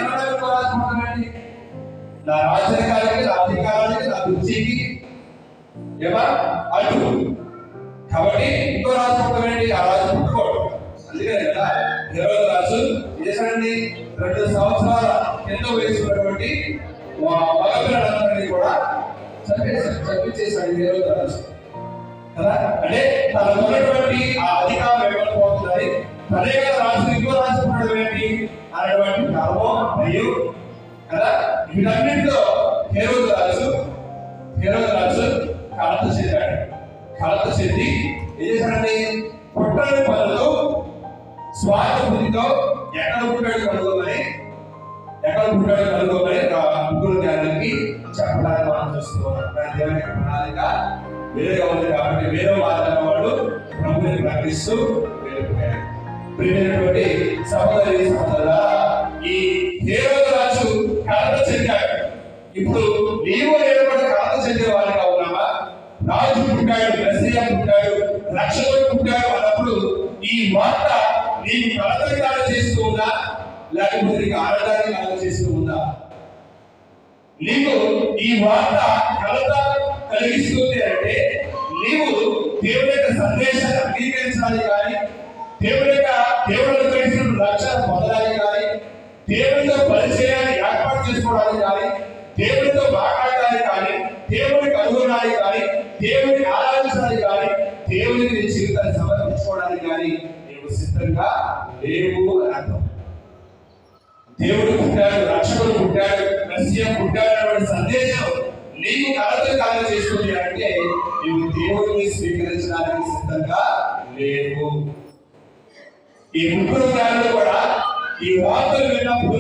ఏమన్నా ఇంకో రాజు పుట్టకండి, నా రాజ్యానికి, నా అధికారానికి, నా కుర్చీకి ఏమా అడ్డు. కాబట్టి ఇంకో రాజు పుట్టకండి, ఆ రాజు పుట్టుకోడు. అందుకనే కదా హేరోదు రాజు చేశాడండి, 2 సంవత్సరాల కింద వేసుకున్నటువంటి మగపిల్లలందరినీ కూడా చంపించేశాడు హేరోదు రాజు కదా. అంటే తన ఉన్నటువంటి ఆ అధికారం ఎవరు పోతున్నది, తనే కదా రాజు ఇంకో రాజు పుట్టడం ఏంటి అనేటువంటి గర్వం మరియు కదా. వీటన్నింటిలో హేరోదు రాజు కలత చెందాడు. కలత చెంది ఏం చేశాడండి, పుట్టని పనులు స్వార్థ బుద్ధితో ఎక్కడ పుట్టాడు కనుగోమని ముగ్గురు జ్ఞానానికి చెప్పడానికి మనం చూస్తున్నాం. దేవుని ప్రణాళిక వేరేగా ఉంది కాబట్టి వేరే మాట్లాడిన వాళ్ళు ప్రభుని ప్రకటిస్తూ వెళ్ళిపోయారు. ప్రియమైనటువంటి సహోదరి సహోదరులా, ఈ హేరోదు రాజు కలత చెందాడు. ఇప్పుడు నీవు నేను కూడా కలత చెందే వారిగా ఉన్నామా? రాజు పుట్టాడు, మెస్సియా పుట్టాడు, రక్షకుడు పుట్టాడు అన్నప్పుడు ఈ వార్త నీకు కలతగా చేస్తూ ఉందా, లేకపోతే నీకు ఆనందాన్ని చేస్తూ ఉందా? నీకు ఈ వార్త కలత కలిగిస్తుంది అంటే నీవు దేవుని యొక్క సందేశాన్ని అంగీకరించాలి కానీ, దేవుడు కలిసిన రక్షణ పొందడానికి కానీ, దేవునితో పరిచయాన్ని ఏర్పాటు చేసుకోవడానికి కానీ, దేవునితో మాట్లాడడానికి కానీ, దేవునికి అనుగుణానికి కానీ, దేవుని ఆరాధించడానికి కానీ, దేవునికి నీ జీవితాన్ని సమర్పించుకోవడానికి కానీ నీవు సిద్ధంగా లేవు అని అర్థం. దేవుడు పుట్టాడు, రక్షకుడు పుట్టాడు, మెస్సియా పుట్టాడు అనే సందేశం నీకు కలత చేస్తుంది అంటే నీవు దేవుడిని స్వీకరించడానికి సిద్ధంగా లేవు. ఈ ముగ్గురు కూడా ఈ వార్తలు విన్నప్పుడు